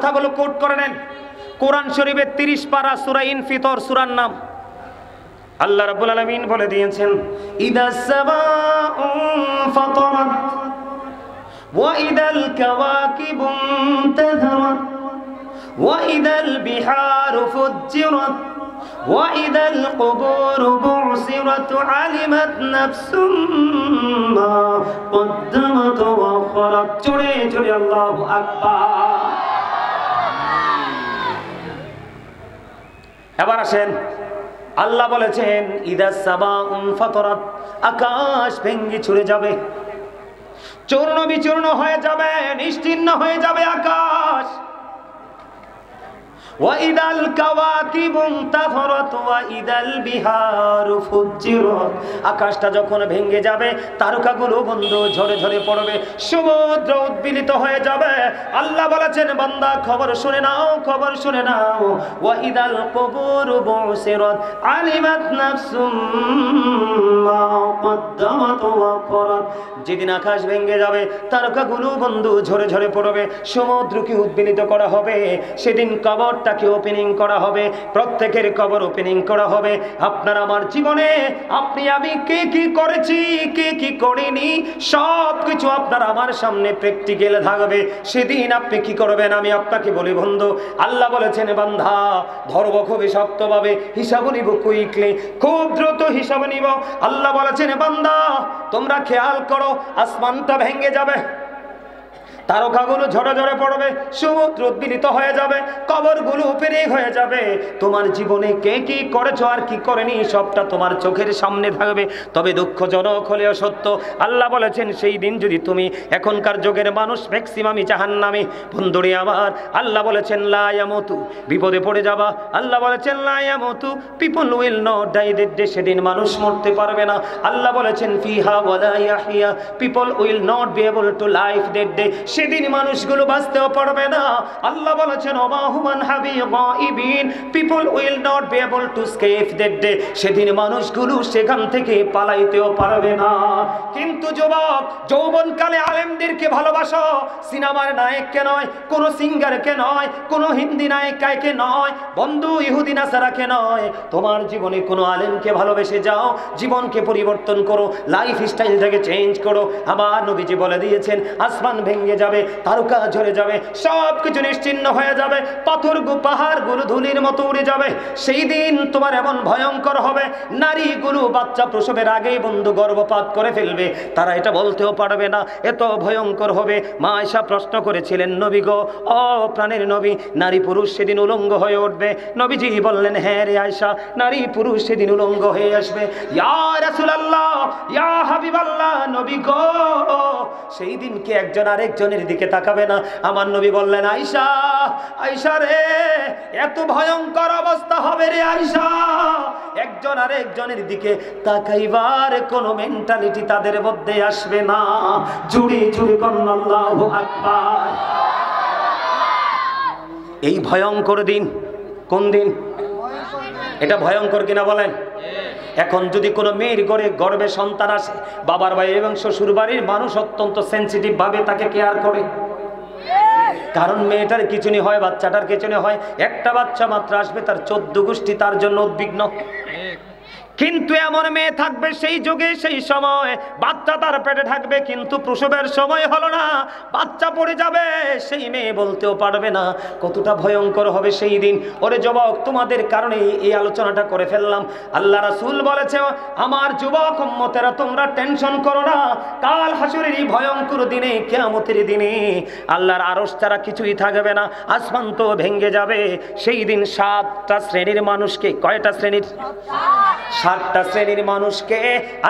কথাগুলো কোট করে নেন। কোরআন শরীফের 30 পারা সূরা ইনফিতর সূরার নাম। আল্লাহ রাব্বুল আলামিন বলে দিয়েছেন, ইদাস সামাউ ফাতারাত ওয়া ইদাল কাওয়াকিবু ইনতাযারাত ওয়া ইদাল বিহারু ফুজ্জিরাত ওয়া ইদাল কুবুরু বু'সিরাত আলিমাত নাফসুম মা কদ্দামাত ওয়া আখারাত। জোরে জোরে আল্লাহু আকবার। এবার আসেন, আল্লাহ বলেছেন ইদাস সামাউ ফাতারাত, আকাশ ভেঙে ছুড়ে যাবে, চূর্ণ বিচূর্ণ হয়ে যাবে, নিশ্চিহ্ন হয়ে যাবে আকাশ। ওয়া ইদাল কাওয়াকিবু ইনতাযারাত ওয়া ইদাল বিহারু ফুজ্জিরাত, আকাশটা যখন ভেঙে যাবে তারকাগুলো বন্ধু ঝরে ঝরে পড়বে, সমুদ্র উদ্বেলিত হয়ে যাবে। আল্লাহ বলেছেন বান্দা খবর শুনে নাও, খবর শুনে নাও। ওয়া ইদাল কুবুরু বু'সিরাত আলিমাত নাফসুম মা কদ্দামাত ওয়া আখারাত, যেদিন আকাশ ভেঙে যাবে তারকাগুলো বন্ধু ঝরে ঝরে পড়বে, সমুদ্রকে উদ্বেলিত করা হবে, সেদিন কবরটাকে ওপেনিং করা হবে, প্রত্যেকের কবর ওপেনিং করা হবে। আপনার আমার জীবনে আপনি আমি কে কি করেছি কে কি করিনি সব কিছু আপনার আমার সামনে প্র্যাকটিক্যাল থাকবে। সেদিন আপনি কি করবেন আমি আপনাকে বলি বন্ধু, আল্লাহ বলেছেন বান্দা ধরব খুবই শক্তভাবে, হিসাব নিব কুইকলি, খুব দ্রুত হিসাব নিব। আল্লাহ বলেছেন বান্দা তোমরা খেয়াল করো, আসমানটা ভেঙে যাবে, তারকাগুলো ঝরে ঝরে পড়বে, সমুদ্র উদ্বেলিত হয়ে যাবে, কবরগুলো উপরেই হয়ে যাবে। তোমার জীবনে কে কি করেছো আর কি করেনি সবটা তোমার চোখের সামনে থাকবে। তবে দুঃখজনক হলেও সত্য, আল্লাহ বলেছেন সেই দিন যদি তুমি, এখনকার যুগের মানুষ ম্যাক্সিমামই জাহান্নামী বন্ধুরে আমার, আল্লাহ বলেছেন লা ইয়ামুতু, বিপদে পড়ে যাবা। আল্লাহ বলেছেন লা ইয়ামুতু, পিপল উইল নট ডাই, সেদিন মানুষ মরতে পারবে না। আল্লাহ বলেছেন ফিহা ওয়ালা Yahya, people will not be able to life that day, সেদিন মানুষগুলো বাঁচতেও পারবে না। আল্লাহ বলেছেন ওমা হুমান হাবি গায়িবিন, people will not be able to escape that day, সেদিন মানুষগুলো সেখান থেকে পালাইতেও পারবে না। কিন্তু যুবক যৌবনকালে আলেমদেরকে ভালোবাসো, সিনেমার নায়ককে নয়, কোনো সিঙ্গারকে নয়, কোনো হিন্দি নায়িকাকে নয়, বন্ধু ইহুদি নাসারাকে নয়, তোমার জীবনে কোনো আলেমকে ভালোবেসে যাও, জীবনকে পরিবর্তন করো, লাইফ স্টাইলটাকে চেঞ্জ করো। আমার নবীজি বলে দিয়েছেন আসমান ভেঙে যাবে, তারকা ঝরে যাবে, সব কিছু নিশ্চিহ্ন হয়ে যাবে, পাথর পাহাড়গুলো ধুলির মতো উড়ে যাবে। সেই দিন তোমার এমন ভয়ঙ্কর হবে, নারীগুলো বাচ্চা প্রসবের আগেই বন্ধু গর্ভপাত করে ফেলবে, তারা এটা বলতেও পারবে না, এত ভয়ঙ্কর হবে। মা আয়েশা প্রশ্ন করেছিলেন নবী গো, ও প্রাণের নবী, নারী পুরুষ সেদিন উলঙ্গ হয়ে উঠবে? নবীজি বললেন হ্যাঁ রে আয়েশা, নারী পুরুষ সেদিন উলঙ্গ হয়ে আসবে। ইয়া রাসূলুল্লাহ, ইয়া হাবিবাল্লাহ, নবী গো সেই দিন কি একজন আরেকজনের দিকে তাকাবে না? আমার নবী বললেন আয়েশা, আয়েশা রে এত ভয়ঙ্কর অবস্থা হবে রে আয়েশা, একজন আরেকজনের দিকে তাকাইবার কোনো মেন্টালিটি তাদের মধ্যে আসবে না। জুড়ে জুড়ে করুন আল্লাহু আকবার। এই ভয়ঙ্কর দিন কোন দিন? এটা ভয়ঙ্কর কিনা বলেন? এখন যদি কোনো মেয়ের গর্ভে সন্তান আসে, বাবার বাড়ি এবং শ্বশুর বাড়ির মানুষ অত্যন্ত সেন্সিটিভ ভাবে তাকে কেয়ার করে, কারণ মেয়েটার কিচুনি হয়, বাচ্চাটার কিচুনি হয়, একটা বাচ্চা মাত্র আসবে তার 14 গোষ্ঠী তার জন্য উদ্বিগ্ন। কিন্তু এমন মেয়ে থাকবে সেই যুগে সেই সময় বাচ্চা তার পেটে থাকবে, কিন্তু প্রসবের সময় হলো না, বাচ্চা পড়ে যাবে, সেই মেয়ে বলতেও পারবে না। কতটা ভয়ঙ্কর হবে সেই দিন। ওরে যুবক, তোমাদের কারণে এই আলোচনাটা করে ফেললাম। আল্লাহ রাসূল বলেছে আমার যুবক উম্মতেরা তোমরা টেনশন করো না, কাল হাসরের এই ভয়ঙ্কর দিনে, কিয়ামতের দিনে আল্লাহর আরশ ছাড়া কিছুই থাকবে না, আসমান তো ভেঙে যাবে। সেই দিন 7টা শ্রেণীর মানুষকে, কয়টা শ্রেণীর? 7টা শ্রেণীর মানুষকে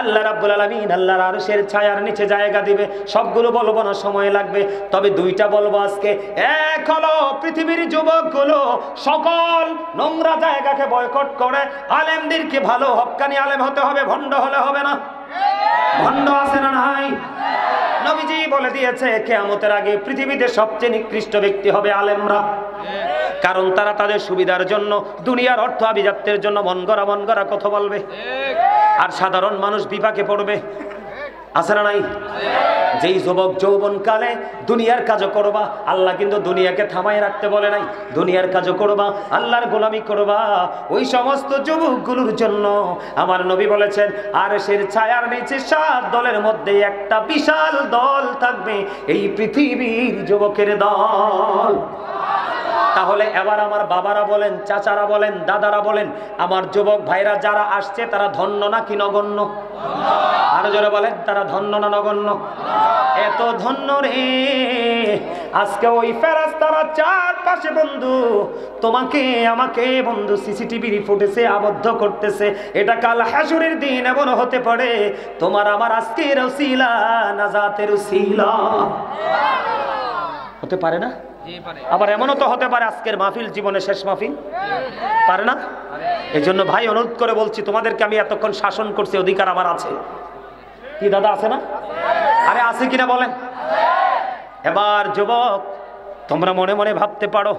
আল্লাহ রাব্বুল আলামিন আল্লাহর আরশের ছায়ার নিচে জায়গা দিবে। সবগুলো বলবো না, সময় লাগবে, তবে 2টা বলবো আজকে। এক হলো পৃথিবীর যুবকগুলো সকল নোংরা জায়গাকে বয়কট করে আলেমদেরকে, ভালো হক্কানি আলেম হতে হবে, ভণ্ড হলে হবে না। ভণ্ড আছে না নাই? নবীজি বলে দিয়েছে কিয়ামতের আগে পৃথিবীতে সবচেয়ে নিকৃষ্ট ব্যক্তি হবে আলেমরা, কারণ তারা তাদের সুবিধার জন্য, দুনিয়ার অর্থ আভিজাত্যের জন্য মন গড়া কথা বলবে, আর সাধারণ মানুষ বিপাকে পড়বে। আছে না নাই? যেই যুবক যৌবনকালে দুনিয়ার কাজও করবা, আল্লাহ কিন্তু দুনিয়াকে থামায় রাখতে বলে নাই, দুনিয়ার কাজও করবা, আল্লাহর গোলামি করবা, ওই সমস্ত যুবকগুলোর জন্য আমার নবী বলেছেন আরশের ছায়ার নিচে 7 দলের মধ্যে একটা বিশাল দল থাকবে, এই পৃথিবীর যুবকের দল। তাহলে এবার আমার বাবারা বলেন, চাচারা বলেন, দাদারা বলেন, আমার যুবক ভাইরা যারা আসছে তারা ধন্য নাকি নগণ্য? আরো জোরে বলেন, তারা ধন্য না নগণ্য? এত ধন্য রে, আজকে ওই ফেরেশতারা চারপাশে বন্ধু তোমাকে আমাকে বন্ধু সিসিটিভির ফুটেজে আবদ্ধ করতেছে। এটা কাল হাসরের দিন এমন হতে পারে তোমার আমার আজকের উসিলা নাজাতের উসিলা হতে পারে না? আবার এমনও তো হতে পারে আজকের মাহফিল জীবনের শেষ মাহফিল, পারে না? এই জন্য ভাই অনুরোধ করে বলছি, তোমাদেরকে আমি এতক্ষণ শাসন করছি, অধিকার আমার আছে কি দাদা, আছে না? আরে আছে কিনা বলেন? এবার যুবক তোমরা মনে মনে ভাবতে পারো,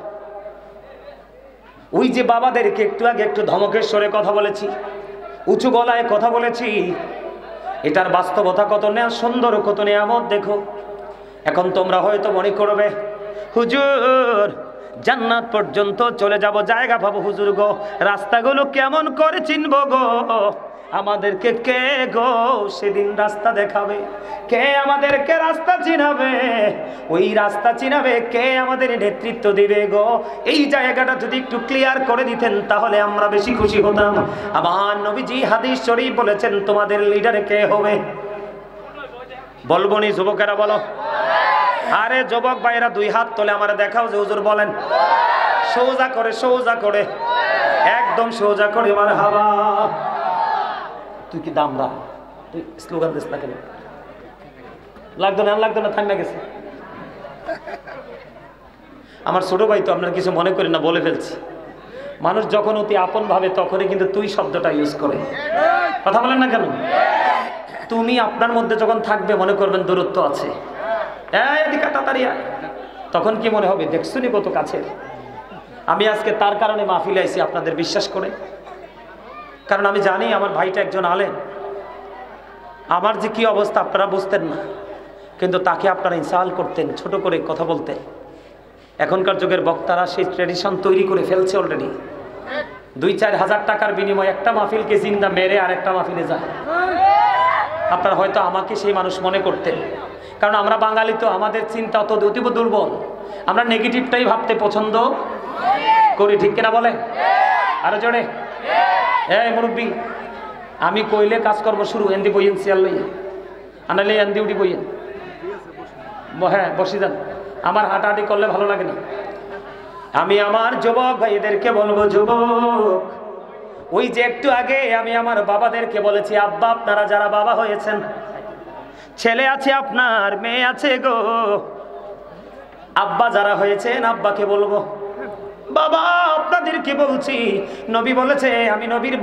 ওই যে বাবাদেরকে একটু আগে একটু ধমকের স্বরে কথা বলেছি, উঁচু গলায় কথা বলেছি, এটার বাস্তবতা কত সুন্দর, কত নিয়ামত দেখো। এখন তোমরা হয়তো মনে করবে হুজুর জান্নাত পর্যন্ত চলে যাব, জায়গা পাবো হুজুর গো, রাস্তাগুলো কেমন করে চিনবো গো, আমাদেরকে কে গো সেদিন রাস্তা দেখাবে, কে আমাদেরকে রাস্তা চিনাবে, ওই রাস্তা চিনাবে কে, আমাদের নেতৃত্ব দিবে গো, এই জায়গাটা যদি একটু ক্লিয়ার করে দিতেন তাহলে আমরা বেশি খুশি হতাম। আমার নবীজি হাদিস শরীফ বলেছেন তোমাদের লিডার কে হবে? বলবো নি যুবকেরা বলো? আরে যুবক ভাইরা 2 হাত তোলে আমার দেখাও যে হুজুর বলেন। সোজা করে, সোজা করে, একদম সোজা করে মারহাবা। তুই কি দামরা, তুই স্লোগান দিস না কেন? লাগতো না, লাগতো না, থামিয়ে গেছে। আমার ছোট ভাই তো, আপনার কিছু মনে করেন না, বলে ফেলছি। মানুষ যখন অতি আপন ভাবে তখনই কিন্তু তুই শব্দটা ইউজ করে। কথা বলেন না কেন? তুমি আপনার মধ্যে যখন থাকবে মনে করবেন দূরত্ব আছে, তখন কি মনে হবে দেখছুনি কত কাছে। আমি আজকে তার কারণে মাহফিলে আইছি, আপনাদের বিশ্বাস করে, কারণ আমি জানি আমার ভাইটা একজন আলেম, আমার যে কি অবস্থা আপনারা বুঝতেন না, কিন্তু তাকে আপনারা ইনসাল্ট করতেন, ছোট করে কথা বলতেন। এখনকার যুগের বক্তারা সেই ট্রেডিশন তৈরি করে ফেলছে অলরেডি। 2-4 হাজার টাকার বিনিময়ে একটা মাহফিলকে জিন্দা মেরে আর একটা মাহফিলে যায়। আপনারা হয়তো আমাকে সেই মানুষ মনে করতেন, কারণ আমরা বাঙালি তো, আমাদের চিন্তা অত অতীব দুর্বল, আমরা নেগেটিভটাই ভাবতে পছন্দ করি, ঠিক কিনা বলে? আরো জোরে, এই মুরব্বী, আমি কইলে কাজকর্ম শুরু, এন্দি বইয়েন সিয়াল লইয়া, আনালে এন্দি উঠি বইয়েন, হ্যাঁ বসি যান, আমার হাঁটাহাঁটি করলে ভালো লাগে না। আমি আমার যুবক ভাইদেরকে বলবো, যুবক ওই যে একটু আগে আমি আমার বাবাদেরকে বলেছি, আব্বা আপনারা যারা বাবা হয়েছেন, ছেলে আছে আপনার, মেয়ে আছে গো, আব্বা যারা হয়েছেন আব্বাকে বলবো, বাবা আপনাদেরকে বলছি, নবী বলেছে আমি নবীর